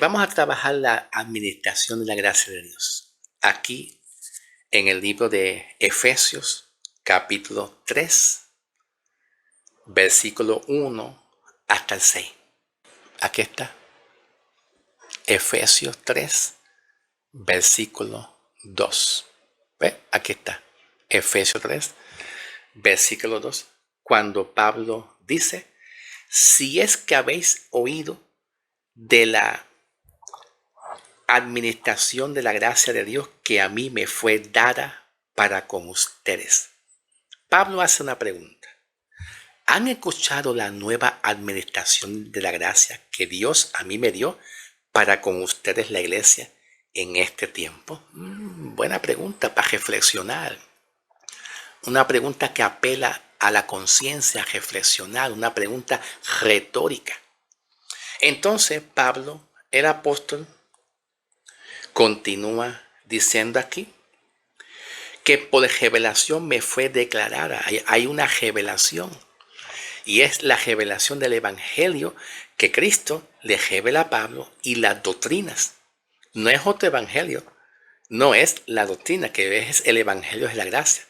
Vamos a trabajar la administración de la gracia de Dios. Aquí en el libro de Efesios, capítulo 3, versículo 1 hasta el 6. Aquí está. Efesios 3, versículo 2. ¿Ve? Aquí está. Efesios 3, versículo 2. Cuando Pablo dice, si es que habéis oído de la administración de la gracia de Dios que a mí me fue dada para con ustedes. Pablo hace una pregunta. ¿Han escuchado la nueva administración de la gracia que Dios a mí me dio para con ustedes, la iglesia, en este tiempo? Buena pregunta para reflexionar. Una pregunta que apela a la conciencia, a reflexionar, una pregunta retórica. Entonces Pablo, el apóstol, continúa diciendo aquí que por revelación me fue declarada. Hay una revelación. Y es la revelación del evangelio que Cristo le revela a Pablo y las doctrinas. No es otro evangelio. No es la doctrina, que es el evangelio de la gracia.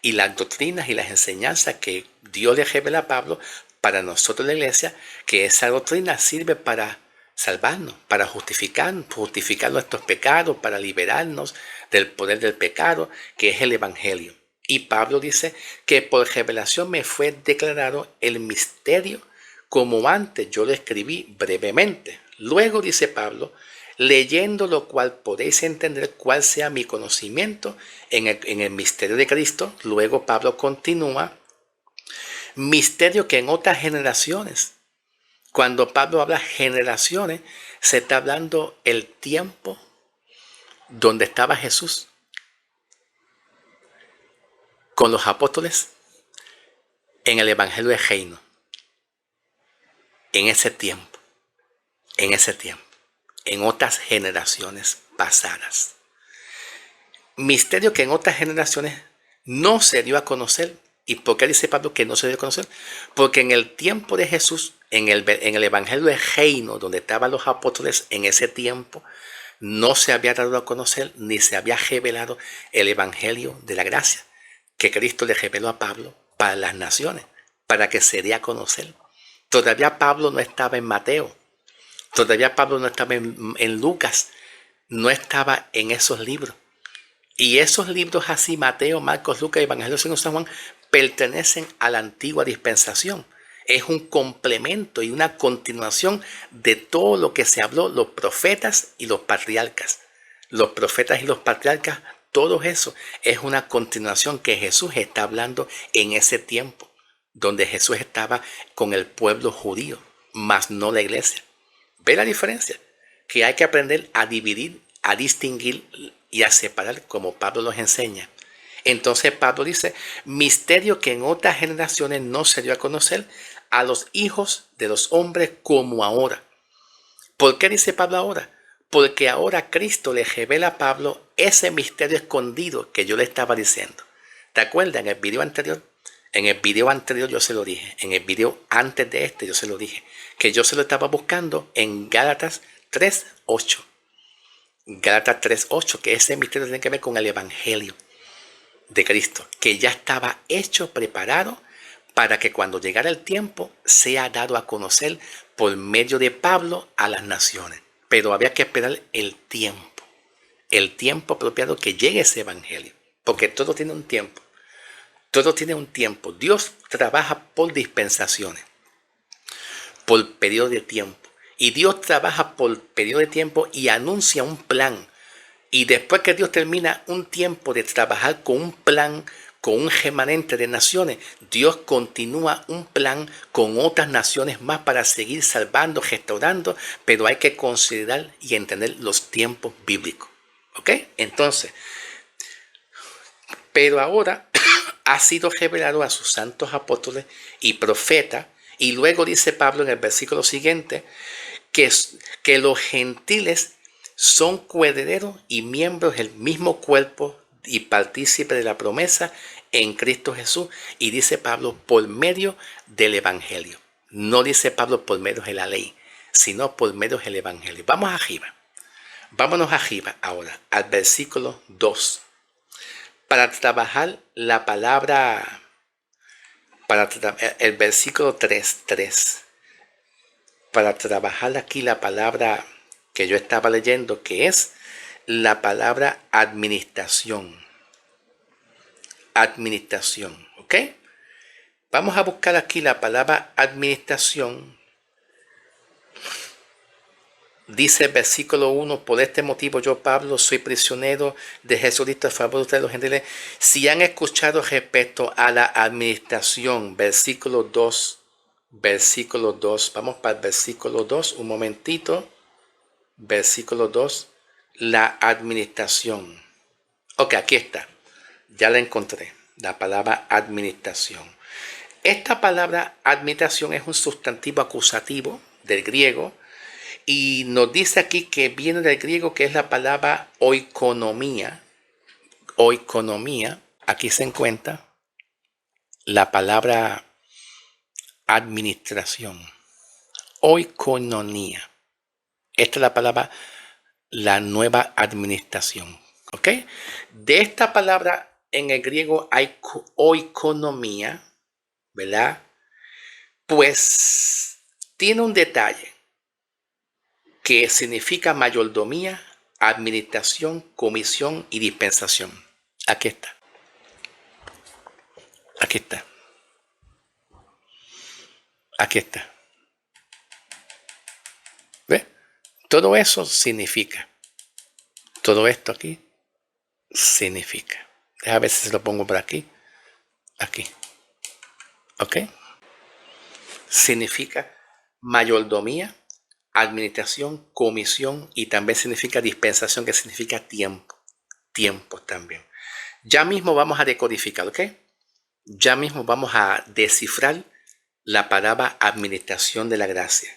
Y las doctrinas y las enseñanzas que Dios le revela a Pablo para nosotros la iglesia, que esa doctrina sirve para salvarnos, para justificar nuestros pecados, para liberarnos del poder del pecado, que es el evangelio. Y Pablo dice que por revelación me fue declarado el misterio, como antes yo lo escribí brevemente. Luego dice Pablo, leyendo lo cual podéis entender cuál sea mi conocimiento en el misterio de Cristo. Luego Pablo continúa, misterio que en otras generaciones, cuando Pablo habla generaciones, se está hablando el tiempo donde estaba Jesús con los apóstoles en el evangelio de reino. En ese tiempo, en otras generaciones pasadas. Misterio que en otras generaciones no se dio a conocer. ¿Y por qué dice Pablo que no se dio a conocer? Porque en el tiempo de Jesús, en el evangelio de reino, donde estaban los apóstoles en ese tiempo, no se había dado a conocer ni se había revelado el evangelio de la gracia que Cristo le reveló a Pablo para las naciones, para que se dé a conocer. Todavía Pablo no estaba en Mateo, todavía Pablo no estaba en Lucas, no estaba en esos libros. Y esos libros así, Mateo, Marcos, Lucas, Evangelio según San Juan, pertenecen a la antigua dispensación. Es un complemento y una continuación de todo lo que se habló los profetas y los patriarcas. Los profetas y los patriarcas, todo eso es una continuación que Jesús está hablando en ese tiempo, donde Jesús estaba con el pueblo judío, más no la iglesia. ¿Ve la diferencia? Que hay que aprender a dividir, a distinguir y a separar, como Pablo nos enseña. Entonces Pablo dice, misterio que en otras generaciones no se dio a conocer a los hijos de los hombres como ahora. ¿Por qué dice Pablo ahora? Porque ahora Cristo le revela a Pablo ese misterio escondido que yo le estaba diciendo. ¿Te acuerdas? En el video anterior yo se lo dije. En el video antes de este yo se lo dije. Que yo se lo estaba buscando en Gálatas 3:8. Gálatas 3:8, que ese misterio tiene que ver con el evangelio de Cristo, que ya estaba hecho, preparado, para que cuando llegara el tiempo sea dado a conocer por medio de Pablo a las naciones. Pero había que esperar el tiempo apropiado que llegue ese evangelio, porque todo tiene un tiempo. Todo tiene un tiempo. Dios trabaja por dispensaciones, por periodo de tiempo. Y Dios trabaja por periodo de tiempo y anuncia un plan. Y después que Dios termina un tiempo de trabajar con un plan, con un remanente de naciones, Dios continúa un plan con otras naciones más para seguir salvando, restaurando, pero hay que considerar y entender los tiempos bíblicos. ¿Ok? Entonces, pero ahora ha sido revelado a sus santos apóstoles y profetas, y luego dice Pablo en el versículo siguiente, que los gentiles son coherederos y miembros del mismo cuerpo y partícipes de la promesa en Cristo Jesús. Y dice Pablo, por medio del evangelio. No dice Pablo por medio de la ley. sino por medio del Evangelio. Vamos arriba. Vámonos arriba ahora al versículo 2. Para trabajar la palabra, el versículo 3. Para trabajar aquí la palabra que yo estaba leyendo, que es la palabra administración. Administración, ¿ok? Vamos a buscar aquí la palabra administración. Dice el versículo 1, por este motivo yo, Pablo, soy prisionero de Jesucristo a favor de ustedes los gentiles. Si han escuchado respecto a la administración, versículo 2, vamos para el versículo 2, un momentito. Versículo 2, la administración. Ok, aquí está, ya la encontré, la palabra administración. Esta palabra administración es un sustantivo acusativo del griego. Y nos dice aquí que viene del griego, que es la palabra oikonomía. Oikonomía, aquí se encuentra la palabra administración. Oikonomía. Esta es la palabra, la nueva administración. ¿Ok? De esta palabra en el griego hay oikonomía, ¿verdad? Pues tiene un detalle, que significa mayordomía, administración, comisión y dispensación. Aquí está. Aquí está. Aquí está. ¿Ves? Todo eso significa. Todo esto aquí significa. Déjame ver si se lo pongo por aquí. Aquí. ¿Ok? Significa mayordomía, administración, comisión y también significa dispensación, que significa tiempo. Tiempo también. Ya mismo vamos a decodificar, ¿ok? Ya mismo vamos a descifrar la palabra administración de la gracia.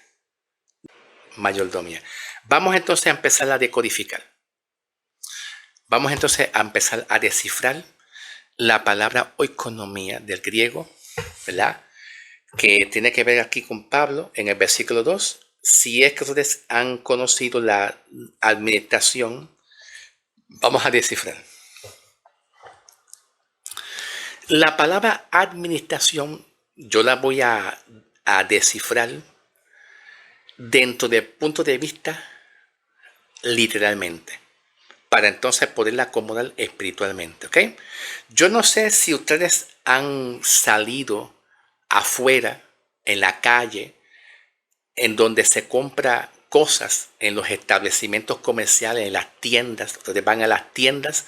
Mayordomía. Vamos entonces a empezar a decodificar. Vamos entonces a empezar a descifrar la palabra oikonomía del griego, ¿verdad? Que tiene que ver aquí con Pablo en el versículo 2. Si es que ustedes han conocido la administración, vamos a descifrar. La palabra administración yo la voy a descifrar dentro del punto de vista literalmente, para entonces poderla acomodar espiritualmente, ¿ok? Yo no sé si ustedes han salido afuera, en la calle, en donde se compra cosas, en los establecimientos comerciales, en las tiendas. Ustedes van a las tiendas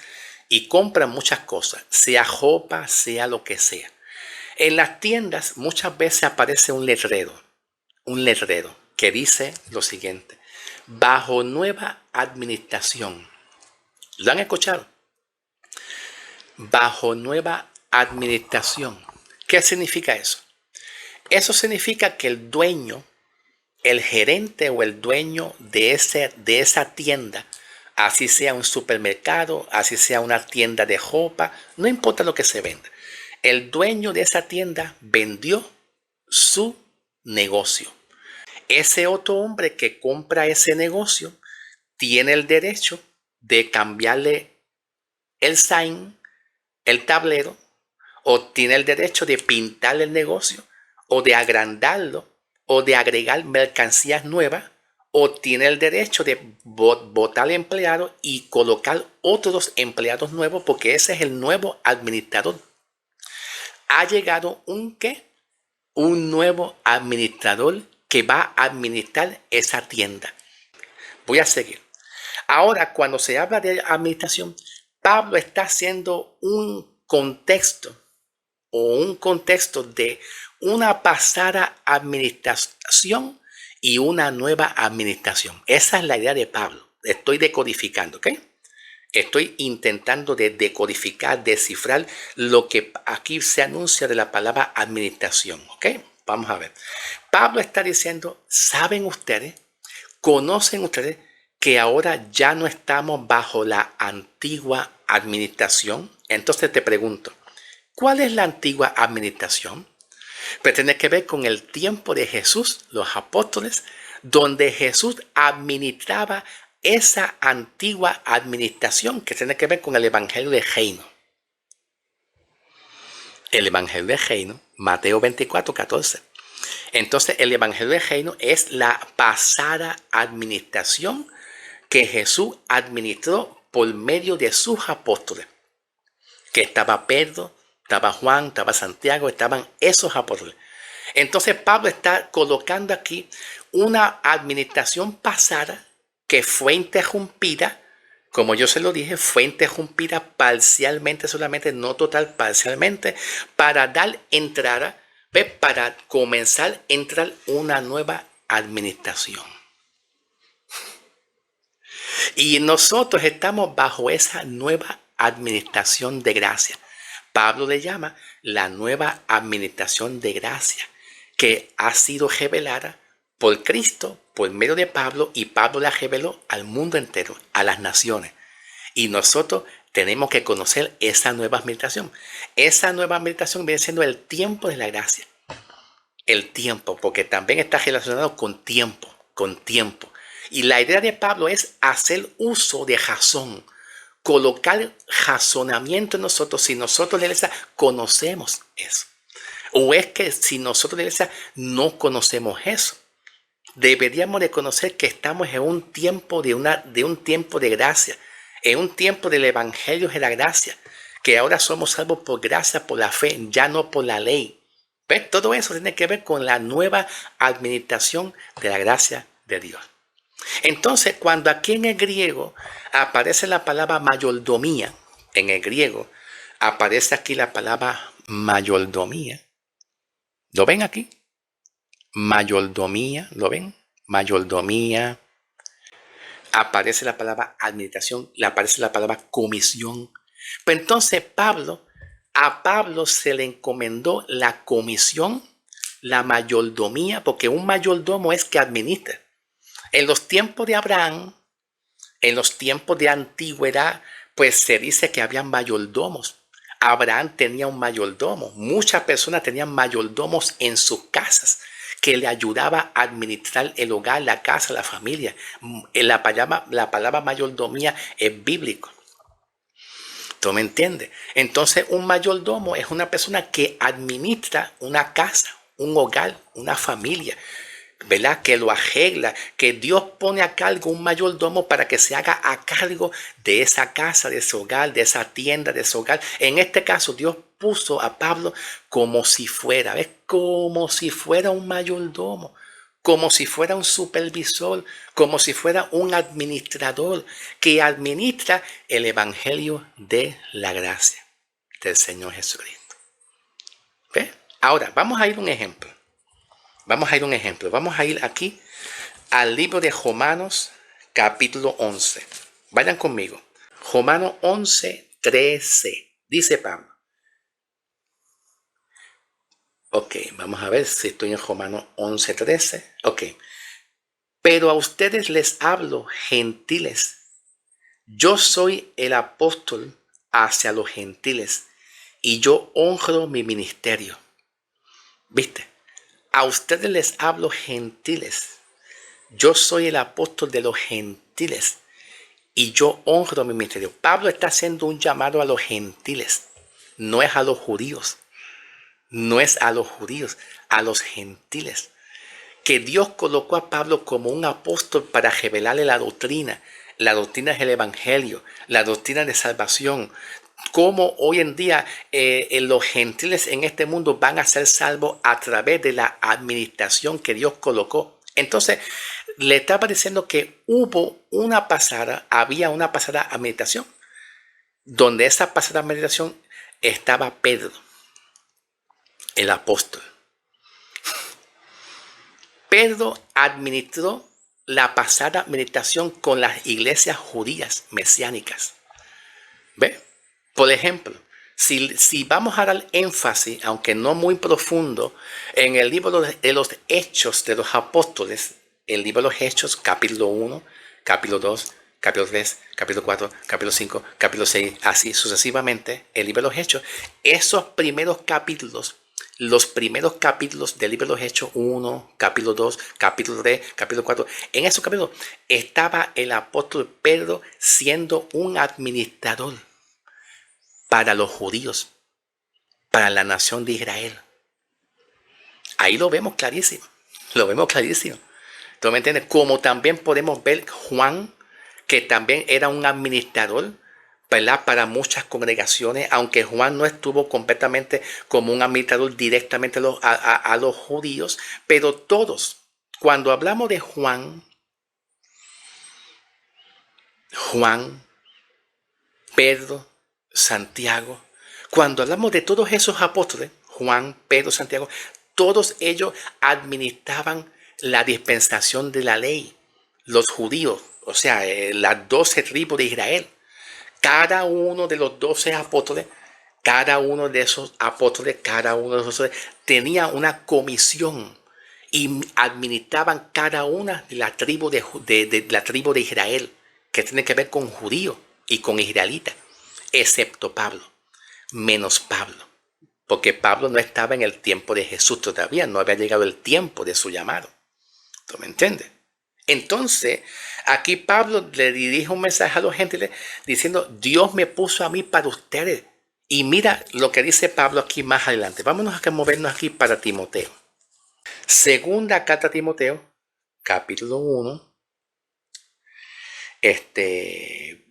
y compran muchas cosas, sea ropa, sea lo que sea. En las tiendas muchas veces aparece un letrero que dice lo siguiente: bajo nueva administración. ¿Lo han escuchado? Bajo nueva administración. ¿Qué significa eso? Eso significa que el dueño, el gerente o el dueño de esa tienda, así sea un supermercado, así sea una tienda de ropa, no importa lo que se venda, el dueño de esa tienda vendió su negocio. Ese otro hombre que compra ese negocio tiene el derecho de cambiarle el sign, el tablero, o tiene el derecho de pintar el negocio, o de agrandarlo, o de agregar mercancías nuevas, o tiene el derecho de botar empleados y colocar otros empleados nuevos, porque ese es el nuevo administrador. Ha llegado un nuevo administrador que va a administrar esa tienda. Voy a seguir. Ahora, cuando se habla de administración, Pablo está haciendo un contexto de una pasada administración y una nueva administración. Esa es la idea de Pablo. Estoy decodificando, ¿ok? Estoy intentando de decodificar, descifrar lo que aquí se anuncia de la palabra administración, ¿ok? Vamos a ver. Pablo está diciendo, ¿saben ustedes? ¿Conocen ustedes que ahora ya no estamos bajo la antigua administración? Entonces te pregunto, ¿cuál es la antigua administración? Pues tiene que ver con el tiempo de Jesús, los apóstoles, donde Jesús administraba esa antigua administración que tiene que ver con el Evangelio de Reino. El Evangelio de Reino, Mateo 24:14. Entonces, el Evangelio de Reino es la pasada administración que Jesús administró por medio de sus apóstoles. Que estaba Pedro, estaba Juan, estaba Santiago, estaban esos apóstoles. Entonces, Pablo está colocando aquí una administración pasada que fue interrumpida, como yo se lo dije, fue interrumpida parcialmente solamente, no total, parcialmente, para dar entrada, para comenzar a entrar una nueva administración. Y nosotros estamos bajo esa nueva administración de gracia. Pablo le llama la nueva administración de gracia, que ha sido revelada por Cristo, por medio de Pablo, y Pablo la reveló al mundo entero, a las naciones. Y nosotros tenemos que conocer esa nueva administración. Esa nueva administración viene siendo el tiempo de la gracia. El tiempo, porque también está relacionado con tiempo, con tiempo. Y la idea de Pablo es hacer uso de razón, colocar razonamiento en nosotros si nosotros de la iglesia conocemos eso. O es que si nosotros de la iglesia no conocemos eso. Deberíamos de conocer que estamos en un tiempo de un tiempo de gracia, en un tiempo del evangelio de la gracia, que ahora somos salvos por gracia, por la fe, ya no por la ley. ¿Ves? Todo eso tiene que ver con la nueva administración de la gracia de Dios. Entonces, cuando aquí en el griego aparece la palabra mayordomía, en el griego aparece aquí la palabra mayordomía. ¿Lo ven aquí? Mayordomía, ¿lo ven? Mayordomía. Aparece la palabra administración, aparece la palabra comisión. Pero entonces a Pablo se le encomendó la comisión, la mayordomía, porque un mayordomo es que administra. En los tiempos de Abraham, en los tiempos de antigüedad, pues se dice que había mayordomos. Abraham tenía un mayordomo. Muchas personas tenían mayordomos en sus casas que le ayudaba a administrar el hogar, la casa, la familia. La palabra mayordomía es bíblico. ¿Tú me entiendes? Entonces, un mayordomo es una persona que administra una casa, un hogar, una familia, ¿verdad? Que lo arregla, que Dios pone a cargo un mayordomo para que se haga a cargo de esa casa, de ese hogar, de esa tienda, de ese hogar. En este caso, Dios puso a Pablo como si fuera, ¿ves? Como si fuera un mayordomo, como si fuera un supervisor, como si fuera un administrador que administra el evangelio de la gracia del Señor Jesucristo. ¿Ves? Ahora, vamos a ir a un ejemplo. Vamos a ir aquí al libro de Romanos, capítulo 11. Vayan conmigo. Romanos 11, 13. Dice Pablo. Ok, vamos a ver si estoy en Romanos 11, 13. Ok. Pero a ustedes les hablo, gentiles. Yo soy el apóstol hacia los gentiles y yo honro mi ministerio. ¿Viste? A ustedes les hablo, gentiles. Yo soy el apóstol de los gentiles y yo honro mi ministerio. Pablo está haciendo un llamado a los gentiles. No es a los judíos. No es a los judíos, a los gentiles. Que Dios colocó a Pablo como un apóstol para revelarle la doctrina. La doctrina del evangelio, la doctrina de salvación. Cómo hoy en día los gentiles en este mundo van a ser salvos a través de la administración que Dios colocó. Entonces, le está pareciendo que había una pasada administración, donde esa pasada administración estaba Pedro, el apóstol. Pedro administró la pasada administración con las iglesias judías mesiánicas. ¿Ve? Por ejemplo, si vamos a dar énfasis, aunque no muy profundo, en el libro de los Hechos de los Apóstoles, el libro de los Hechos, capítulo 1, capítulo 2, capítulo 3, capítulo 4, capítulo 5, capítulo 6, así sucesivamente, el libro de los Hechos, esos primeros capítulos los primeros capítulos del libro de los Hechos, 1, capítulo 2, capítulo 3, capítulo 4, en esos capítulos estaba el apóstol Pedro siendo un administrador para los judíos, para la nación de Israel. Ahí lo vemos clarísimo, lo vemos clarísimo. ¿Tú me entiendes? Como también podemos ver Juan, que también era un administrador, ¿verdad? Para muchas congregaciones, aunque Juan no estuvo completamente como un administrador directamente a los judíos, pero todos, cuando hablamos de Juan, Pedro, Santiago, cuando hablamos de todos esos apóstoles, Juan, Pedro, Santiago, todos ellos administraban la dispensación de la ley, los judíos, o sea, las 12 tribus de Israel. Cada uno de los 12 apóstoles, cada uno de esos apóstoles, cada uno de esos tenía una comisión y administraban cada una de la tribu de la tribu de Israel, que tiene que ver con judíos y con israelitas, excepto Pablo, menos Pablo, porque Pablo no estaba en el tiempo de Jesús todavía, no había llegado el tiempo de su llamado. ¿Tú me entiendes? Entonces, aquí Pablo le dirige un mensaje a los gentiles diciendo, Dios me puso a mí para ustedes. Y mira lo que dice Pablo aquí más adelante. Vámonos a movernos aquí para Timoteo. Segunda carta a Timoteo, capítulo 1,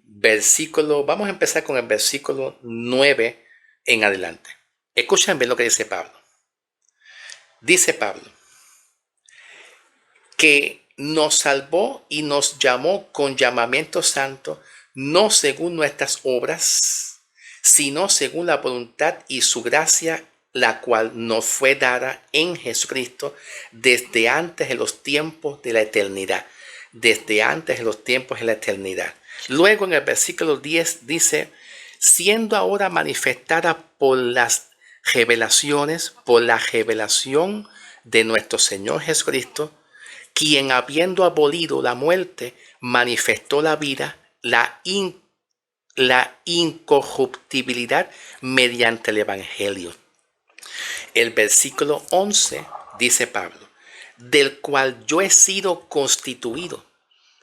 versículo, vamos a empezar con el versículo 9 en adelante. Escuchen bien lo que dice Pablo. Dice Pablo que nos salvó y nos llamó con llamamiento santo, no según nuestras obras, sino según la voluntad y su gracia, la cual nos fue dada en Jesucristo desde antes de los tiempos de la eternidad. Desde antes de los tiempos de la eternidad. Luego en el versículo 10 dice, siendo ahora manifestada por las revelaciones, por la revelación de nuestro Señor Jesucristo, quien habiendo abolido la muerte, manifestó la vida, la incorruptibilidad mediante el Evangelio. El versículo 11 dice Pablo, del cual yo he sido constituido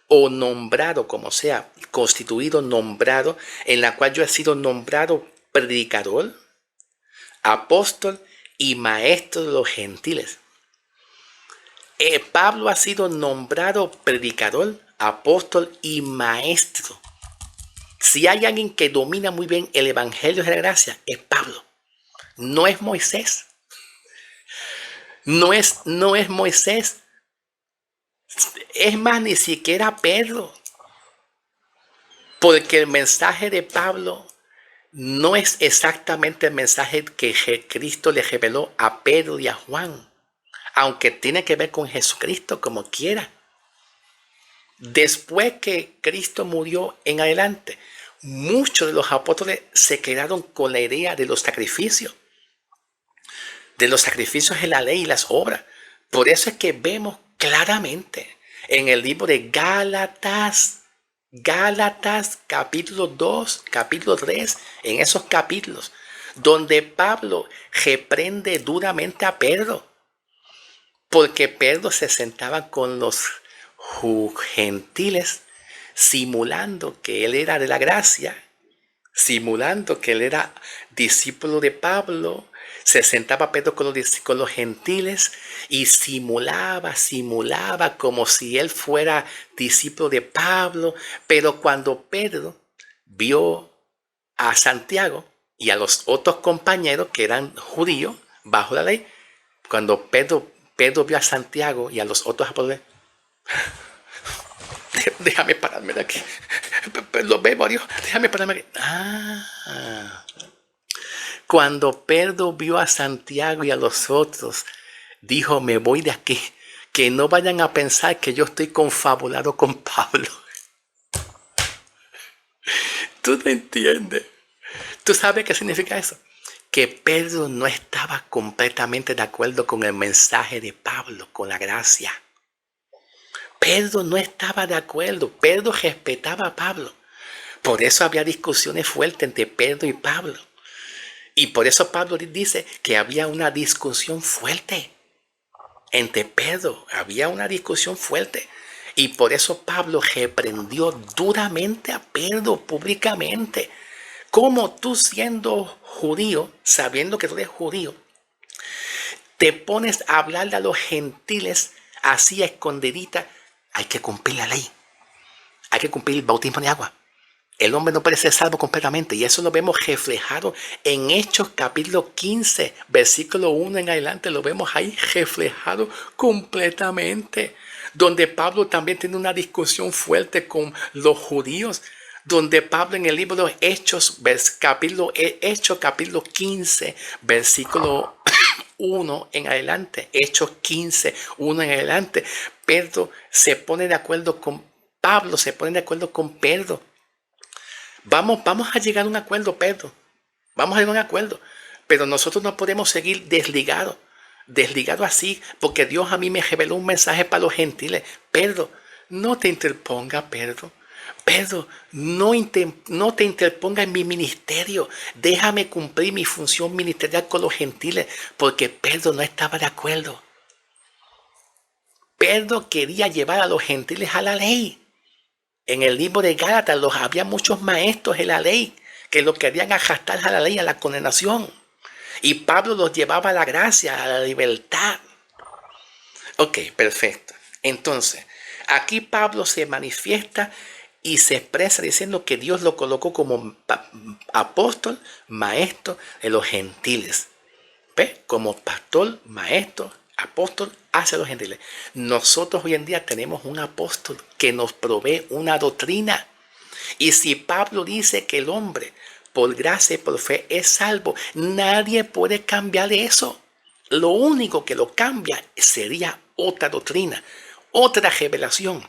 o nombrado, como sea, constituido, nombrado, en la cual yo he sido nombrado predicador, apóstol y maestro de los gentiles. Pablo ha sido nombrado predicador, apóstol y maestro. Si hay alguien que domina muy bien el evangelio de la gracia, es Pablo. No es Moisés. No es Moisés. Es más, ni siquiera Pedro. Porque el mensaje de Pablo no es exactamente el mensaje que Cristo le reveló a Pedro y a Juan. Aunque tiene que ver con Jesucristo como quiera. Después que Cristo murió en adelante, muchos de los apóstoles se quedaron con la idea de los sacrificios en la ley y las obras. Por eso es que vemos claramente en el libro de Gálatas capítulo 2, capítulo 3, en esos capítulos, donde Pablo reprende duramente a Pedro, porque Pedro se sentaba con los gentiles, simulando que él era de la gracia, simulando que él era discípulo de Pablo. Se sentaba Pedro con los gentiles y simulaba como si él fuera discípulo de Pablo. Pero cuando Pedro vio a Santiago y a los otros compañeros que eran judíos bajo la ley, cuando Pedro vio a Santiago y a los otros apóstoles, déjame pararme de aquí. Lo veo, Dios, déjame pararme aquí. Cuando Pedro vio a Santiago y a los otros, dijo, me voy de aquí, que no vayan a pensar que yo estoy confabulado con Pablo. ¿Tú no entiendes? ¿Tú sabes qué significa eso? Que Pedro no estaba completamente de acuerdo con el mensaje de Pablo, con la gracia. Pedro no estaba de acuerdo. Pedro respetaba a Pablo. Por eso había discusiones fuertes entre Pedro y Pablo. Y por eso Pablo dice que había una discusión fuerte entre Pedro. Había una discusión fuerte. Y por eso Pablo reprendió duramente a Pedro públicamente. ¿Cómo tú, siendo judío, sabiendo que tú eres judío, te pones a hablarle a los gentiles así a escondidita? Hay que cumplir la ley. Hay que cumplir el bautismo de agua. El hombre no puede ser salvo completamente. Y eso lo vemos reflejado en Hechos capítulo 15, versículo 1 en adelante. Lo vemos ahí reflejado completamente. Donde Pablo también tiene una discusión fuerte con los judíos. Donde Pablo en el libro de Hechos, capítulo 15, versículo 1 en adelante. Hechos 15, 1 en adelante. Pedro se pone de acuerdo con Pablo, se pone de acuerdo con Pedro. Vamos a llegar a un acuerdo, Pedro. Vamos a llegar a un acuerdo. Pero nosotros no podemos seguir desligados así, porque Dios a mí me reveló un mensaje para los gentiles. Pedro, no te interponga, Pedro. Pedro, no te interponga en mi ministerio. Déjame cumplir mi función ministerial con los gentiles, porque Pedro no estaba de acuerdo. Pedro quería llevar a los gentiles a la ley. En el libro de Gálatas había muchos maestros en la ley que lo querían arrastrar a la ley, a la condenación. Y Pablo los llevaba a la gracia, a la libertad. Ok, perfecto. Entonces, aquí Pablo se manifiesta y se expresa diciendo que Dios lo colocó como apóstol, maestro de los gentiles. ¿Ve? Como pastor, maestro, apóstol hacia los gentiles. Nosotros hoy en día tenemos un apóstol que nos provee una doctrina. Y si Pablo dice que el hombre por gracia y por fe es salvo, nadie puede cambiar eso. Lo único que lo cambia sería otra doctrina, otra revelación.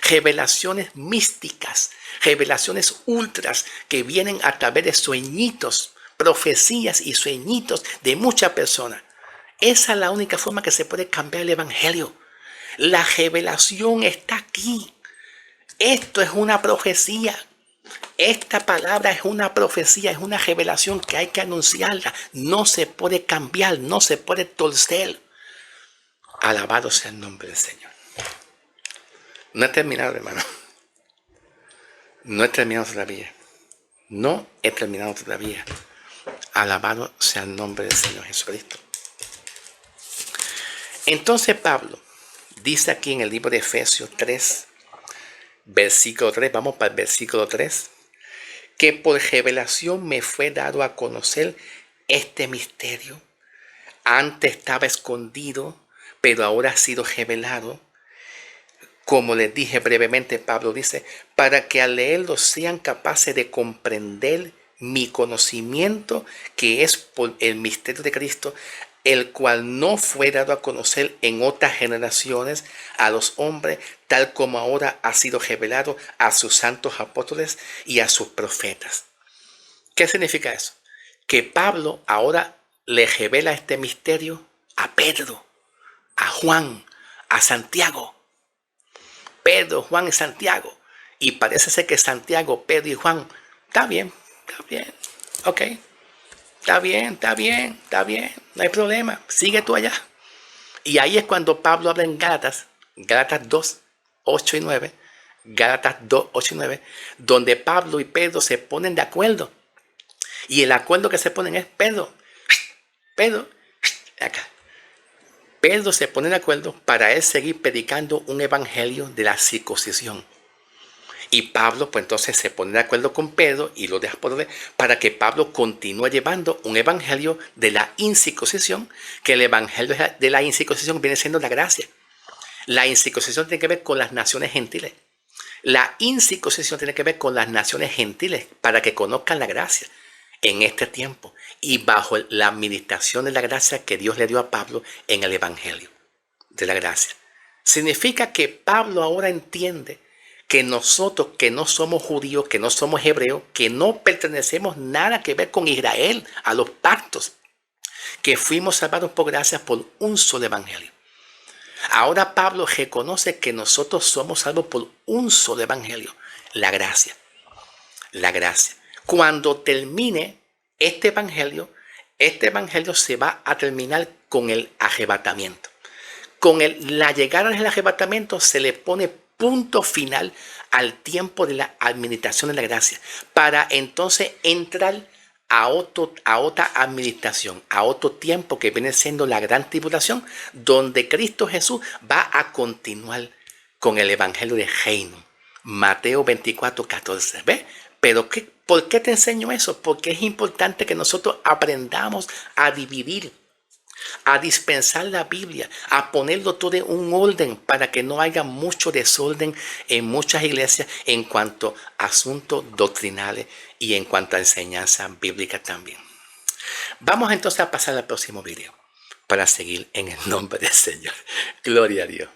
Revelaciones místicas, revelaciones ultras que vienen a través de sueñitos, profecías y sueñitos de muchas personas. Esa es la única forma que se puede cambiar el evangelio. La revelación está aquí. Esto es una profecía. Esta palabra es una profecía, es una revelación que hay que anunciarla. No se puede cambiar, no se puede torcer. Alabado sea el nombre del Señor. No he terminado, hermano. No he terminado todavía. No he terminado todavía. Alabado sea el nombre del Señor Jesucristo. Entonces Pablo dice aquí en el libro de Efesios 3, versículo 3, vamos para el versículo 3, que por revelación me fue dado a conocer este misterio. Antes estaba escondido, pero ahora ha sido revelado. Como les dije brevemente, Pablo dice, para que al leerlo sean capaces de comprender mi conocimiento, que es por el misterio de Cristo, el cual no fue dado a conocer en otras generaciones a los hombres, tal como ahora ha sido revelado a sus santos apóstoles y a sus profetas. ¿Qué significa eso? Que Pablo ahora le revela este misterio a Pedro, a Juan, a Santiago. Pedro, Juan y Santiago. Y parece ser que Santiago, Pedro y Juan, está bien, ok, está bien, no hay problema, sigue tú allá. Y ahí es cuando Pablo habla en Gálatas 2, 8 y 9, Gálatas 2, 8 y 9, donde Pablo y Pedro se ponen de acuerdo. Y el acuerdo que se ponen es Pedro, acá. Pedro se pone de acuerdo para él seguir predicando un evangelio de la circuncisión. Y Pablo pues entonces se pone de acuerdo con Pedro y lo deja por para que Pablo continúe llevando un evangelio de la incircuncisión, que el evangelio de la incircuncisión viene siendo la gracia. La incircuncisión tiene que ver con las naciones gentiles. La incircuncisión tiene que ver con las naciones gentiles para que conozcan la gracia en este tiempo y bajo la administración de la gracia que Dios le dio a Pablo en el evangelio de la gracia. Significa que Pablo ahora entiende que nosotros que no somos judíos, que no somos hebreos, que no pertenecemos nada que ver con Israel, a los pactos, que fuimos salvados por gracia por un solo evangelio. Ahora Pablo reconoce que nosotros somos salvos por un solo evangelio, la gracia. La gracia. Cuando termine este evangelio se va a terminar con el arrebatamiento. La llegada del arrebatamiento se le pone punto final al tiempo de la administración de la gracia, para entonces entrar a otra administración, a otro tiempo que viene siendo la gran tribulación, donde Cristo Jesús va a continuar con el evangelio de reino. Mateo 24:14. ¿Ves? Pero ¿por qué te enseño eso? Porque es importante que nosotros aprendamos a dividir, a dispensar la Biblia, a ponerlo todo en un orden para que no haya mucho desorden en muchas iglesias en cuanto a asuntos doctrinales y en cuanto a enseñanza bíblica también. Vamos entonces a pasar al próximo video para seguir en el nombre del Señor. Gloria a Dios.